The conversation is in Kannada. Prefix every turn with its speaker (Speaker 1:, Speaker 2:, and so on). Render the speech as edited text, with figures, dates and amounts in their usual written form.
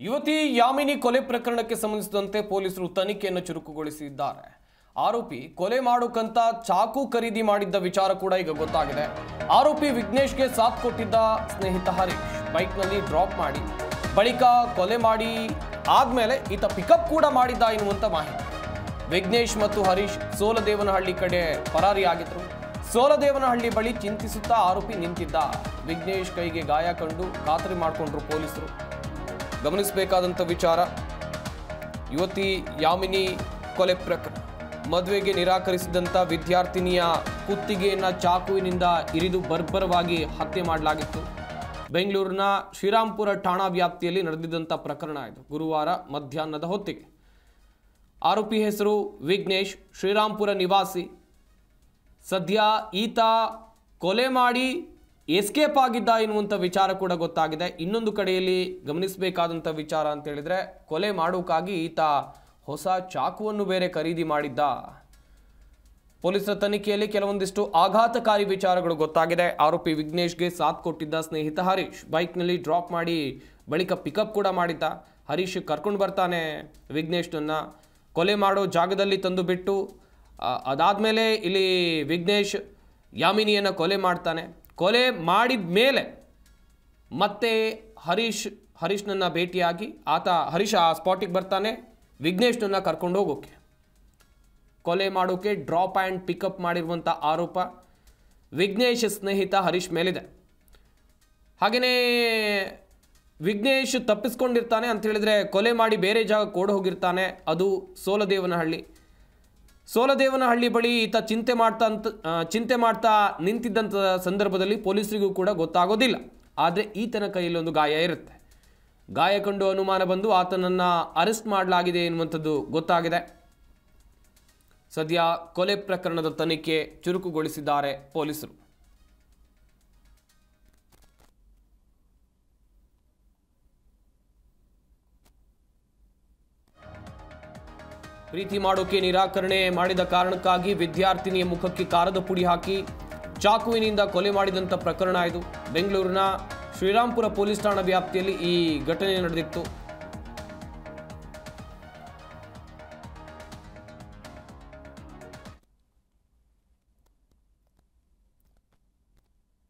Speaker 1: ಯುವತಿ ಯಾಮಿನಿ ಕೊಲೆ ಪ್ರಕರಣಕ್ಕೆ ಸಂಬಂಧಿಸಿದಂತೆ ಪೊಲೀಸರು ತನಿಖೆಯನ್ನು ಚುರುಕುಗೊಳಿಸಿದ್ದಾರೆ. ಆರೋಪಿ ಕೊಲೆ ಮಾಡೋಕಂತ ಚಾಕು ಖರೀದಿ ಮಾಡಿದ್ದ ವಿಚಾರ ಕೂಡ ಈಗ ಗೊತ್ತಾಗಿದೆ. ಆರೋಪಿ ವಿಘ್ನೇಶ್ಗೆ ಸಾಥ್ ಕೊಟ್ಟಿದ್ದ ಸ್ನೇಹಿತ ಹರೀಶ್ ಬೈಕ್ನಲ್ಲಿ ಡ್ರಾಪ್ ಮಾಡಿ ಬಳಿಕ ಕೊಲೆ ಮಾಡಿ ಆದ್ಮೇಲೆ ಈತ ಪಿಕಪ್ ಕೂಡ ಮಾಡಿದ್ದ ಎನ್ನುವಂತ ಮಾಹಿತಿ. ವಿಘ್ನೇಶ್ ಮತ್ತು ಹರೀಶ್ ಸೋಲದೇವನಹಳ್ಳಿ ಕಡೆ ಪರಾರಿಯಾಗಿದ್ರು. ಸೋಲದೇವನಹಳ್ಳಿ ಬಳಿ ಚಿಂತಿಸುತ್ತಾ ಆರೋಪಿ ನಿಂತಿದ್ದ. ವಿಘ್ನೇಶ್ ಕೈಗೆ ಗಾಯ ಕಂಡು ಖಾತರಿ ಮಾಡಿಕೊಂಡ್ರು ಪೊಲೀಸರು. ಗಮನಿಸಬೇಕಾದಂಥ ವಿಚಾರ, ಯುವತಿ ಯಾಮಿನಿ ಕೊಲೆ ಪ್ರಕರಣ. ಮದುವೆಗೆ ನಿರಾಕರಿಸಿದಂಥ ವಿದ್ಯಾರ್ಥಿನಿಯ ಕುತ್ತಿಗೆಯನ್ನ ಚಾಕುವಿನಿಂದ ಇರಿದು ಬರ್ಬರವಾಗಿ ಹತ್ಯೆ ಮಾಡಲಾಗಿತ್ತು. ಬೆಂಗಳೂರಿನ ಶ್ರೀರಾಂಪುರ ಠಾಣಾ ವ್ಯಾಪ್ತಿಯಲ್ಲಿ ನಡೆದಿದ್ದಂಥ ಪ್ರಕರಣ ಇದು. ಗುರುವಾರ ಮಧ್ಯಾಹ್ನದ ಹೊತ್ತಿಗೆ ಆರೋಪಿ ಹೆಸರು ವಿಘ್ನೇಶ್, ಶ್ರೀರಾಂಪುರ ನಿವಾಸಿ. ಸದ್ಯ ಈತ ಕೊಲೆ ಮಾಡಿ ಎಸ್ಕೇಪ್ ಆಗಿದ್ದ ಎನ್ನುವಂಥ ವಿಚಾರ ಕೂಡ ಗೊತ್ತಾಗಿದೆ. ಇನ್ನೊಂದು ಕಡೆಯಲ್ಲಿ ಗಮನಿಸಬೇಕಾದಂಥ ವಿಚಾರ ಅಂತ ಹೇಳಿದ್ರೆ, ಕೊಲೆ ಮಾಡೋಕ್ಕಾಗಿ ಈತ ಹೊಸ ಚಾಕುವನ್ನು ಬೇರೆ ಖರೀದಿ ಮಾಡಿದ್ದ. ಪೊಲೀಸರ ತನಿಖೆಯಲ್ಲಿ ಕೆಲವೊಂದಿಷ್ಟು ಆಘಾತಕಾರಿ ವಿಚಾರಗಳು ಗೊತ್ತಾಗಿದೆ. ಆರೋಪಿ ವಿಘ್ನೇಶ್ಗೆ ಸಾಥ್ ಕೊಟ್ಟಿದ್ದ ಸ್ನೇಹಿತ ಹರೀಶ್ ಬೈಕ್ನಲ್ಲಿ ಡ್ರಾಪ್ ಮಾಡಿ ಬಳಿಕ ಪಿಕಪ್ ಕೂಡ ಮಾಡಿದ್ದ. ಹರೀಶ್ ಕರ್ಕೊಂಡು ಬರ್ತಾನೆ ವಿಘ್ನೇಶ್ನನ್ನ ಕೊಲೆ ಮಾಡೋ ಜಾಗದಲ್ಲಿ ತಂದು ಬಿಟ್ಟು, ಅದಾದಮೇಲೆ ಇಲ್ಲಿ ವಿಘ್ನೇಶ್ ಯಾಮಿನಿಯನ್ನು ಕೊಲೆ ಮಾಡ್ತಾನೆ. ಕೊಲೆ ಮಾಡಿದ ಮೇಲೆ ಮತ್ತೆ ಹರೀಶ್ನನ್ನು ಭೇಟಿಯಾಗಿ ಹರೀಶ್ ಆ ಸ್ಪಾಟಿಗೆ ಬರ್ತಾನೆ. ವಿಘ್ನೇಶ್ನನ್ನ ಕರ್ಕೊಂಡು ಹೋಗೋಕೆ, ಕೊಲೆ ಮಾಡೋಕೆ ಡ್ರಾಪ್ ಆ್ಯಂಡ್ ಪಿಕಪ್ ಮಾಡಿರುವಂಥ ಆರೋಪ ವಿಘ್ನೇಶ್ ಸ್ನೇಹಿತ ಹರೀಶ್ ಮೇಲಿದೆ. ಹಾಗೆಯೇ ವಿಘ್ನೇಶ್ ತಪ್ಪಿಸ್ಕೊಂಡಿರ್ತಾನೆ ಅಂತ ಹೇಳಿದ್ರೆ ಕೊಲೆ ಮಾಡಿ ಬೇರೆ ಜಾಗಕ್ಕೆ ಓಡಿ ಹೋಗಿರ್ತಾನೆ. ಅದು ಸೋಲದೇವನಹಳ್ಳಿ ಬಳಿ ಈತ ಚಿಂತೆ ಮಾಡ್ತಾ ನಿಂತಿದ್ದಂಥ ಸಂದರ್ಭದಲ್ಲಿ ಪೊಲೀಸರಿಗೂ ಕೂಡ ಗೊತ್ತಾಗೋದಿಲ್ಲ. ಆದರೆ ಈತನ ಕೈಯಲ್ಲಿ ಒಂದು ಗಾಯ ಇರುತ್ತೆ. ಗಾಯ ಕಂಡು ಅನುಮಾನ ಬಂದು ಆತನನ್ನು ಅರೆಸ್ಟ್ ಮಾಡಲಾಗಿದೆ ಎನ್ನುವಂಥದ್ದು ಗೊತ್ತಾಗಿದೆ. ಸದ್ಯ ಕೊಲೆ ಪ್ರಕರಣದ ತನಿಖೆ ಚುರುಕುಗೊಳಿಸಿದ್ದಾರೆ ಪೊಲೀಸರು. ಪ್ರೀತಿ ಮಾಡೋಕೆ ನಿರಾಕರಣೆ ಮಾಡಿದ ಕಾರಣಕ್ಕಾಗಿ ವಿದ್ಯಾರ್ಥಿನಿಯ ಮುಖಕ್ಕೆ ಖಾರದ ಪುಡಿ ಹಾಕಿ ಚಾಕುವಿನಿಂದ ಕೊಲೆ ಮಾಡಿದಂಥ ಪ್ರಕರಣ ಇದು. ಬೆಂಗಳೂರಿನ ಶ್ರೀರಾಂಪುರ ಪೊಲೀಸ್ ಠಾಣಾ ವ್ಯಾಪ್ತಿಯಲ್ಲಿ ಈ ಘಟನೆ ನಡೆದಿತ್ತು.